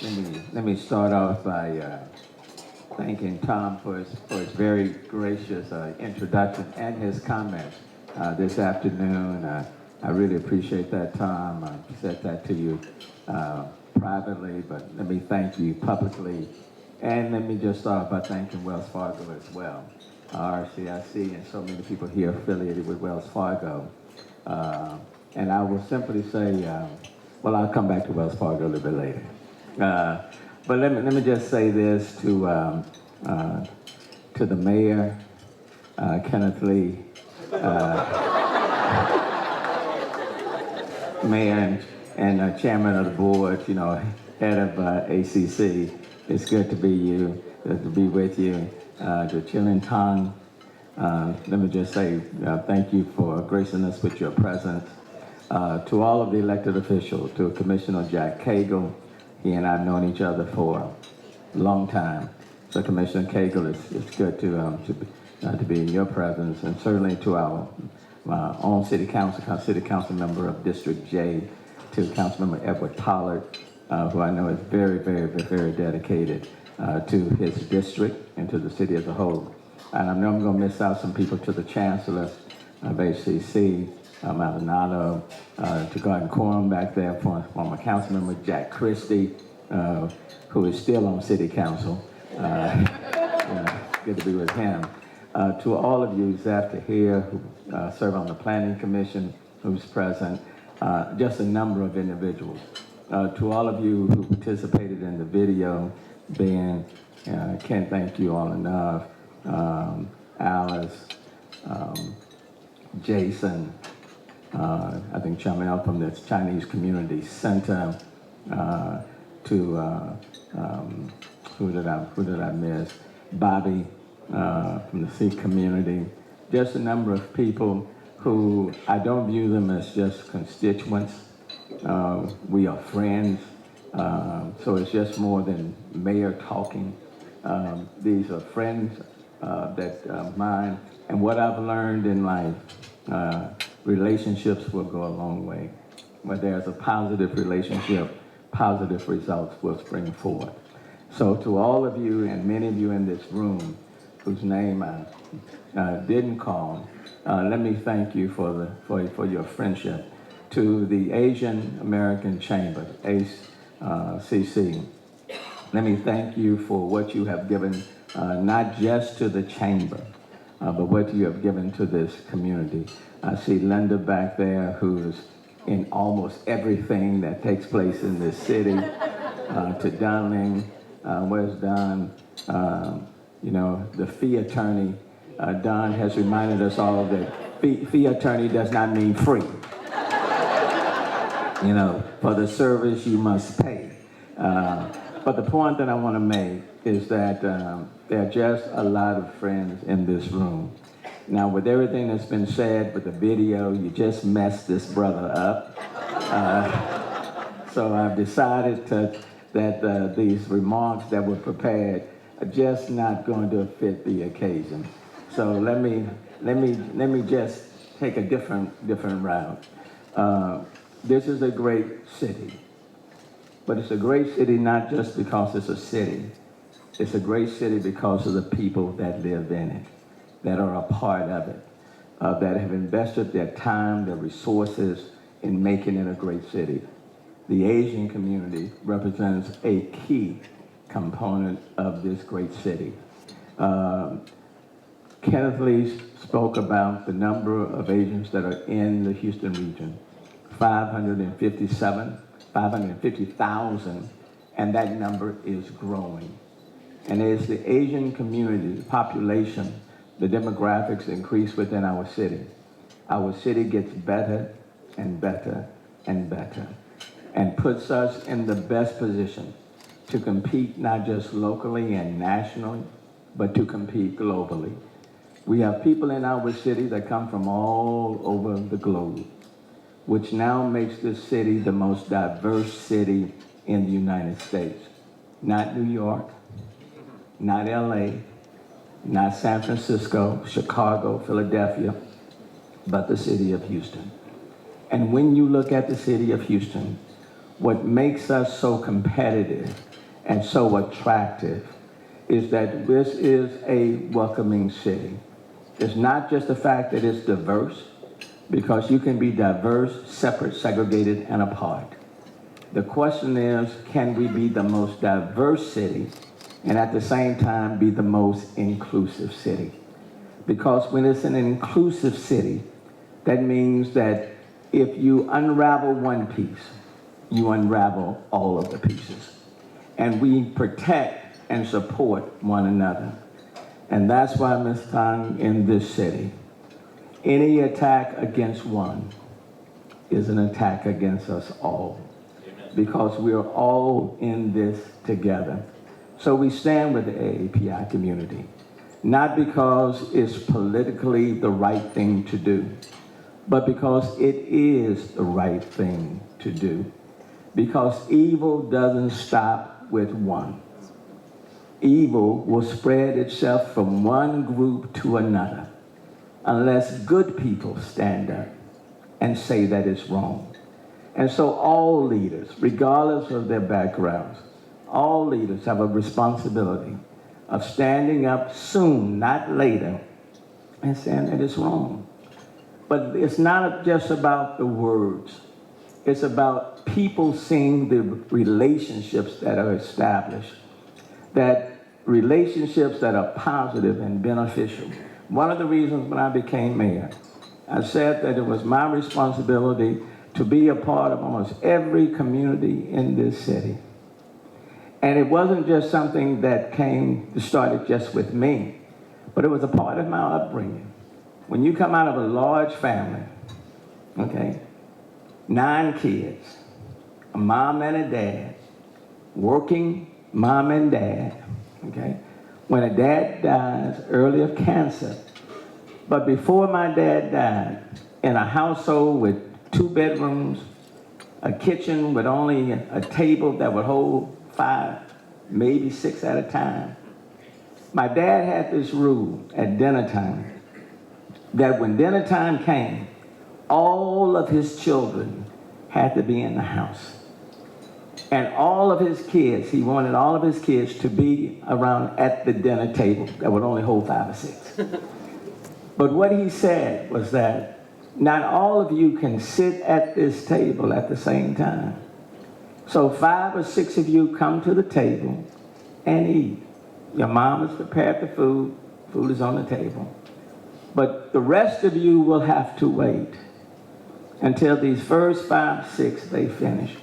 Let me start off by thanking Tom for his very gracious introduction and his comments this afternoon. I really appreciate that, Tom. I said that to you privately, but let me thank you publicly. And let me just start by thanking Wells Fargo as well. RCIC and so many people here affiliated with Wells Fargo. And I will simply say, well, I'll come back to Wells Fargo a little bit later. But let me just say this to the mayor, Kenneth Lee, mayor and chairman of the board, you know, head of ACC. It's good to be with you. To Chilling Tong, let me just say thank you for gracing us with your presence. To all of the elected officials, to Commissioner Jack Cagle, he and I have known each other for a long time. So Commissioner Cagle, it's good to be in your presence, and certainly to our own city council member of District J, to Councilmember Edward Pollard, who I know is very, very, very dedicated to his district and to the city as a whole. And I know I'm going to miss out some people, to the Chancellor of ACC, Maldonado, to Garden Quorum back there, former council member Jack Christie, who is still on city council. Good to be with him. To all of you, Zaf here, who serve on the Planning Commission, who's present, just a number of individuals. To all of you who participated in the video, Ben, can't thank you all enough. Alice, Jason, I think Chamel from the Chinese Community Center, to who did I miss? Bobby from the Sikh community. Just a number of people who I don't view them as just constituents. We are friends. So it's just more than mayor talking. These are friends that mine. And what I've learned in life, relationships will go a long way. Where there's a positive relationship, positive results will spring forth. So to all of you and many of you in this room whose name I didn't call, let me thank you for your friendship. To the Asian American Chamber, ACC, let me thank you for what you have given, not just to the chamber, but what you have given to this community. I see Linda back there, who's in almost everything that takes place in this city. To Donling, where's Don? You know, the fee attorney. Don has reminded us all that fee attorney does not mean free. You know, for the service you must pay. But the point that I want to make is that there are just a lot of friends in this room. Now, with everything that's been said with the video, you just messed this brother up. So I've decided that these remarks that were prepared are just not going to fit the occasion. So let me just take a different route. This is a great city, but it's a great city not just because it's a city. It's a great city because of the people that live in it, that are a part of it, that have invested their time, their resources in making it a great city. The Asian community represents a key component of this great city. Kenneth Lee spoke about the number of Asians that are in the Houston region. 550,000, and that number is growing. And as the Asian community, the population, the demographics increase within our city gets better and better and better, and puts us in the best position to compete not just locally and nationally, but to compete globally. We have people in our city that come from all over the globe, which now makes this city the most diverse city in the United States. Not New York, not LA, not San Francisco, Chicago, Philadelphia, but the city of Houston. And when you look at the city of Houston, what makes us so competitive and so attractive is that this is a welcoming city. It's not just the fact that it's diverse, because you can be diverse, separate, segregated, and apart. The question is, can we be the most diverse city and at the same time be the most inclusive city? Because when it's an inclusive city, that means that if you unravel one piece, you unravel all of the pieces. And we protect and support one another. And that's why, Ms. Tang, in this city, any attack against one is an attack against us all. Amen. Because we are all in this together. So we stand with the AAPI community, not because it's politically the right thing to do, but because it is the right thing to do. Because evil doesn't stop with one. Evil will spread itself from one group to another unless good people stand up and say that it's wrong. And so all leaders, regardless of their backgrounds, all leaders have a responsibility of standing up soon, not later, and saying that it's wrong. But it's not just about the words. It's about people seeing the relationships that are established, that relationships that are positive and beneficial. One of the reasons when I became mayor, I said that it was my responsibility to be a part of almost every community in this city. And it wasn't just something that started just with me, but it was a part of my upbringing. When you come out of a large family, okay, 9 kids, a mom and a dad, working mom and dad, okay? When a dad dies early of cancer, but before my dad died, in a household with 2 bedrooms, a kitchen with only a table that would hold 5, maybe 6 at a time, my dad had this rule at dinner time that when dinner time came, all of his children had to be in the house. And all of his kids, he wanted all of his kids to be around at the dinner table that would only hold 5 or 6. But what he said was that not all of you can sit at this table at the same time. So 5 or 6 of you come to the table and eat. Your mom has prepared the food, food is on the table. But the rest of you will have to wait until these first 5, 6, they finish.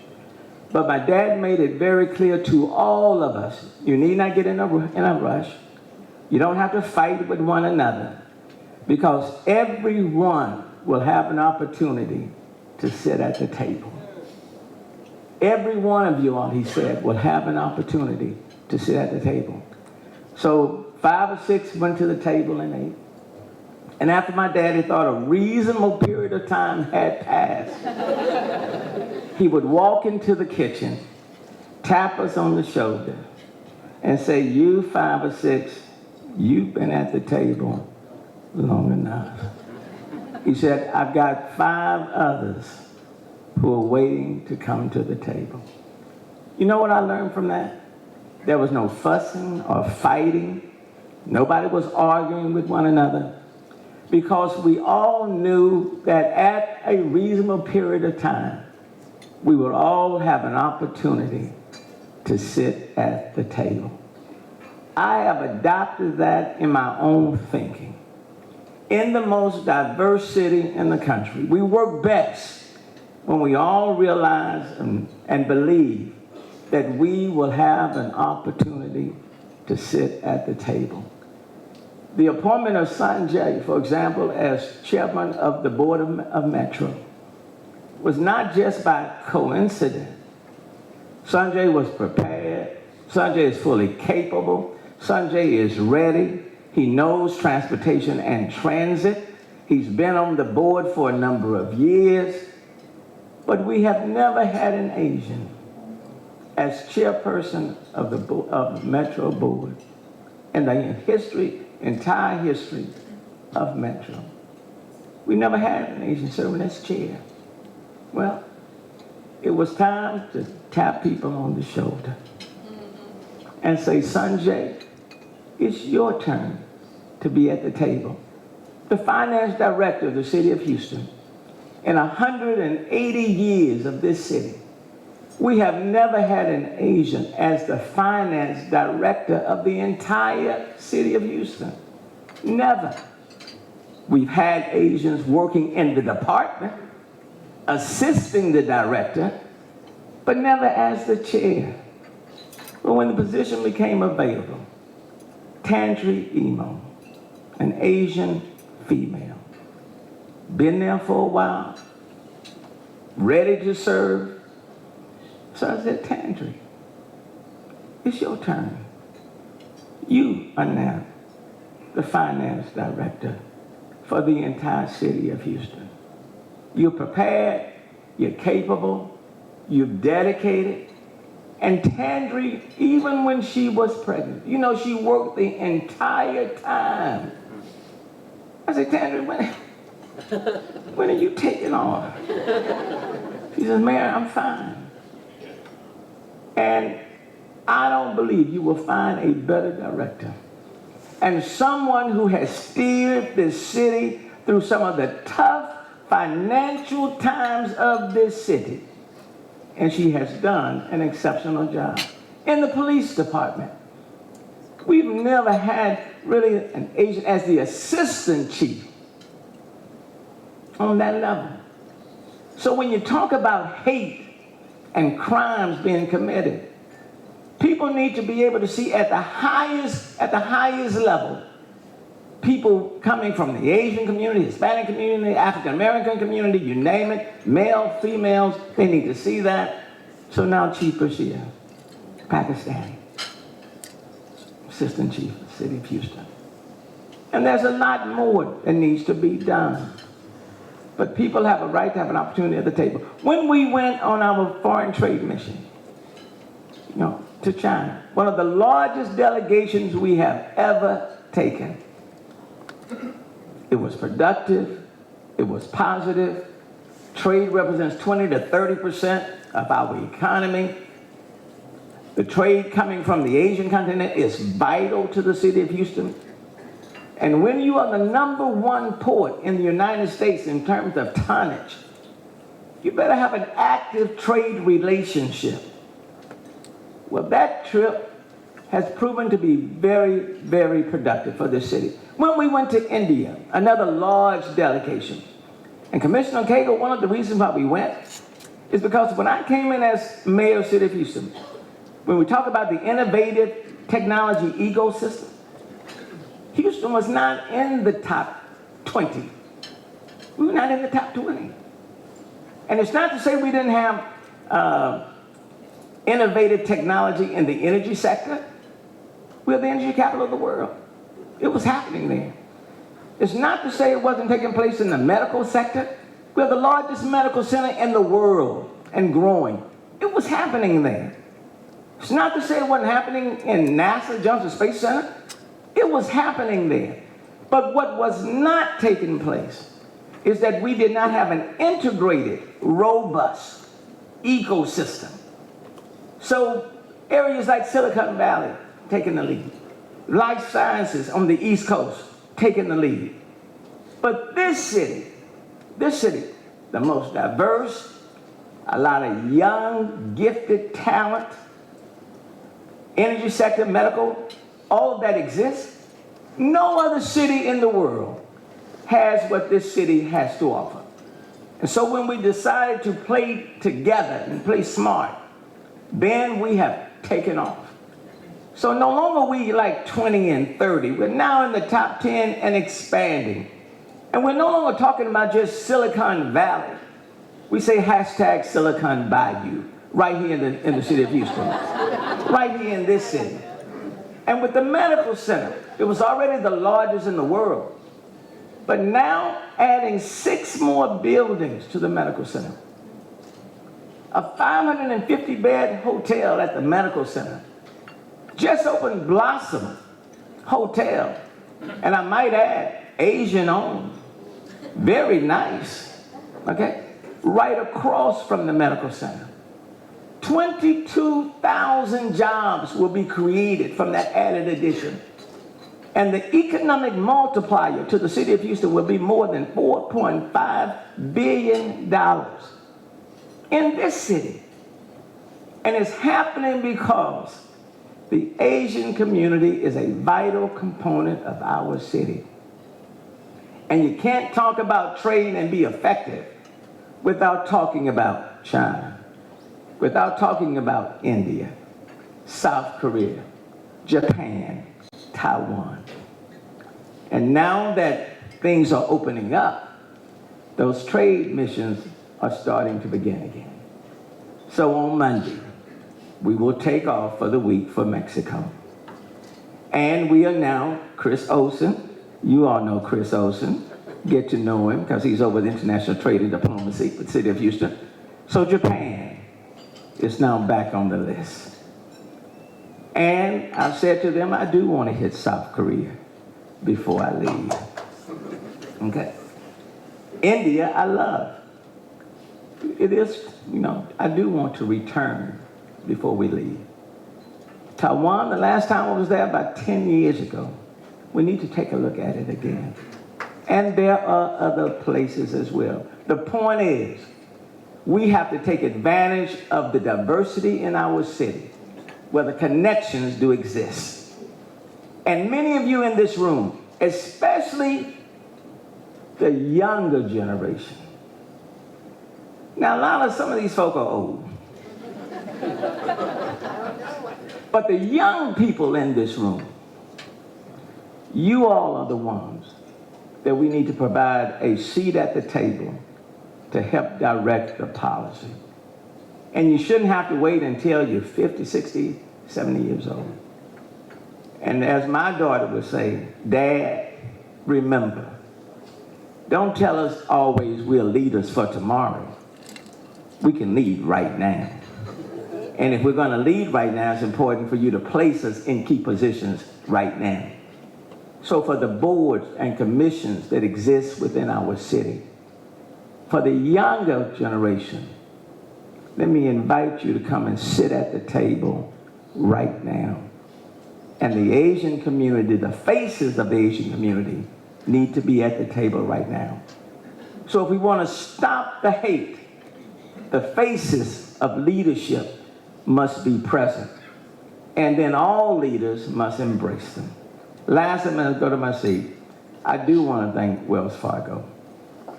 But my dad made it very clear to all of us, you need not get in a rush. You don't have to fight with one another, because everyone will have an opportunity to sit at the table. Every one of you all, he said, will have an opportunity to sit at the table. So 5 or 6 went to the table and ate. And after my daddy thought a reasonable period of time had passed, he would walk into the kitchen, tap us on the shoulder, and say, you 5 or 6, you've been at the table long enough. He said, I've got 5 others who are waiting to come to the table. You know what I learned from that? There was no fussing or fighting. Nobody was arguing with one another, because we all knew that at a reasonable period of time, we would all have an opportunity to sit at the table. I have adopted that in my own thinking. In the most diverse city in the country, we work best when we all realize and believe that we will have an opportunity to sit at the table. The appointment of Sanjay, for example, as chairman of the board of Metro was not just by coincidence. Sanjay was prepared. Sanjay is fully capable. Sanjay is ready. He knows transportation and transit. He's been on the board for a number of years. But we have never had an Asian as chairperson of the Metro board in the entire history of Metro. We never had an Asian serving as chair. Well, it was time to tap people on the shoulder and say, Sanjay, it's your turn to be at the table. The finance director of the city of Houston, in 180 years of this city, we have never had an Asian as the finance director of the entire city of Houston. Never. We've had Asians working in the department, assisting the director, but never as the chair. But when the position became available, Tantri Emo, an Asian female, been there for a while, ready to serve. So I said, Tantri, it's your turn. You are now the finance director for the entire city of Houston. You're prepared, you're capable, you're dedicated. And Tantri, even when she was pregnant, you know, she worked the entire time. I said, Tantri, when are you taking off? She says, Mayor, I'm fine. And I don't believe you will find a better director and someone who has steered this city through some of the tough financial times of this city. And she has done an exceptional job. In the police department, we've never had really an Asian as the assistant chief on that level. So when you talk about hate and crimes being committed, people need to be able to see at the highest level, people coming from the Asian community, Hispanic community, African American community, you name it, male, females, they need to see that. So now Chief Bashir, Pakistani, Assistant Chief of the City of Houston. And there's a lot more that needs to be done. But people have a right to have an opportunity at the table. When we went on our foreign trade mission, to China, one of the largest delegations we have ever taken, it was productive, it was positive. Trade represents 20 to 30% of our economy. The trade coming from the Asian continent is vital to the city of Houston. And when you are the #1 port in the United States in terms of tonnage, you better have an active trade relationship. Well, that trip has proven to be very, very productive for this city. When we went to India, another large delegation, and Commissioner Cagle, one of the reasons why we went is because when I came in as mayor of the city of Houston, when we talk about the innovative technology ecosystem, Houston was not in the top 20. We were not in the top 20. And it's not to say we didn't have innovative technology in the energy sector. We're the energy capital of the world. It was happening there. It's not to say it wasn't taking place in the medical sector. We're the largest medical center in the world and growing. It was happening there. It's not to say it wasn't happening in NASA, Johnson Space Center. It was happening there. But what was not taking place is that we did not have an integrated, robust ecosystem. So areas like Silicon Valley taking the lead. Life sciences on the East Coast taking the lead. But this city, the most diverse, a lot of young, gifted talent, energy sector, medical, all of that exists. No other city in the world has what this city has to offer. And so when we decided to play together and play smart, then we have taken off. So no longer we like 20 and 30. We're now in the top 10 and expanding. And we're no longer talking about just Silicon Valley. We say hashtag Silicon Bayou right here in the city of Houston, right here in this city. And with the medical center, it was already the largest in the world. But now adding 6 more buildings to the medical center. A 550-bed hotel at the medical center. Just opened Blossom Hotel. And I might add, Asian-owned. Very nice. Okay? Right across from the medical center. 22,000 jobs will be created from that added addition. And the economic multiplier to the city of Houston will be more than $4.5 billion in this city. And it's happening because the Asian community is a vital component of our city. And you can't talk about trade and be effective without talking about China, without talking about India, South Korea, Japan, Taiwan. And now that things are opening up, those trade missions are starting to begin again. So on Monday, we will take off for the week for Mexico. And we are now, Chris Olsen, you all know Chris Olsen, get to know him because he's over the international trade and diplomacy with the city of Houston. So Japan is now back on the list. And I've said to them, I do want to hit South Korea before I leave. Okay. India, I love. It is, I do want to return before we leave. Taiwan, the last time I was there, about 10 years ago. We need to take a look at it again. And there are other places as well. The point is, we have to take advantage of the diversity in our city, where the connections do exist. And many of you in this room, especially the younger generation. Now, some of these folk are old. But the young people in this room, you all are the ones that we need to provide a seat at the table to help direct the policy. And you shouldn't have to wait until you're 50, 60, 70 years old. And as my daughter would say, Dad, remember, don't tell us always we're leaders for tomorrow. We can lead right now. And if we're going to lead right now, it's important for you to place us in key positions right now. So for the boards and commissions that exist within our city, for the younger generation, let me invite you to come and sit at the table right now. And the Asian community, the faces of the Asian community, need to be at the table right now. So if we want to stop the hate, the faces of leadership must be present. And then all leaders must embrace them. Last, I'm going to go to my seat. I do want to thank Wells Fargo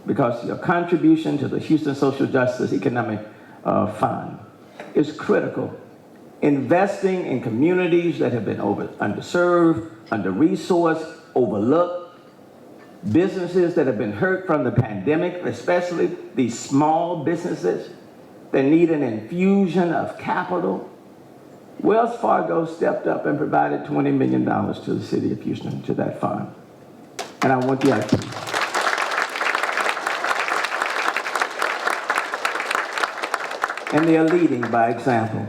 because your contribution to the Houston Social Justice Economic Fund is critical. Investing in communities that have been underserved, under-resourced, overlooked, businesses that have been hurt from the pandemic, especially these small businesses that need an infusion of capital. Wells Fargo stepped up and provided $20 million to the city of Houston, to that fund. And I want you to and they are leading by example.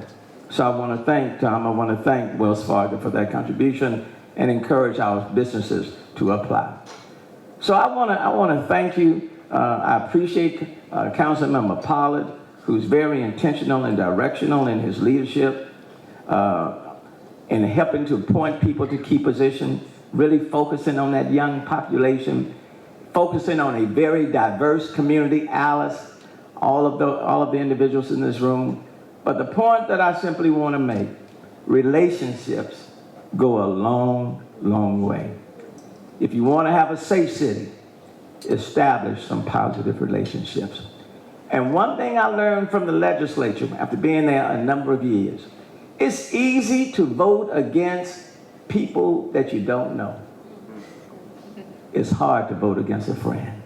So I want to thank Tom, I want to thank Wells Fargo for that contribution and encourage our businesses to apply. So I want to thank you. I appreciate Councilmember Pollard, who's very intentional and directional in his leadership, in helping to appoint people to key positions, really focusing on that young population, focusing on a very diverse community. Alice, all of the individuals in this room. But the point that I simply want to make, relationships go a long, long way. If you want to have a safe city, establish some positive relationships. And one thing I learned from the legislature after being there a number of years, it's easy to vote against people that you don't know. It's hard to vote against a friend.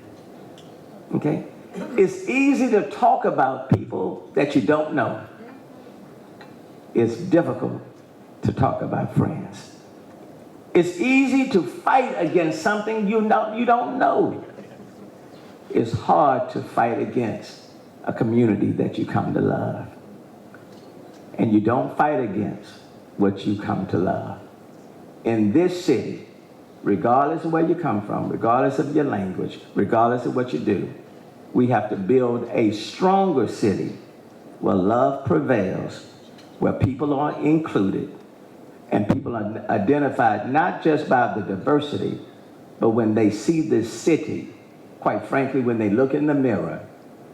Okay? It's easy to talk about people that you don't know. It's difficult to talk about friends. It's easy to fight against something you don't know. It's hard to fight against a community that you come to love. And you don't fight against what you come to love. In this city, regardless of where you come from, regardless of your language, regardless of what you do, we have to build a stronger city where love prevails, where people are included, and people are identified not just by the diversity, but when they see this city, quite frankly, when they look in the mirror,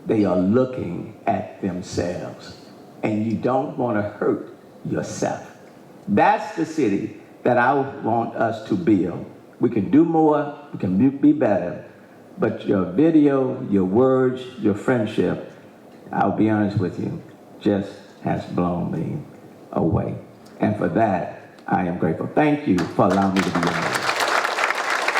they are looking at themselves. And you don't want to hurt yourself. That's the city that I want us to build. We can do more, we can be better, but your video, your words, your friendship, I'll be honest with you, just has blown me away. And for that, I am grateful. Thank you for allowing me to be here.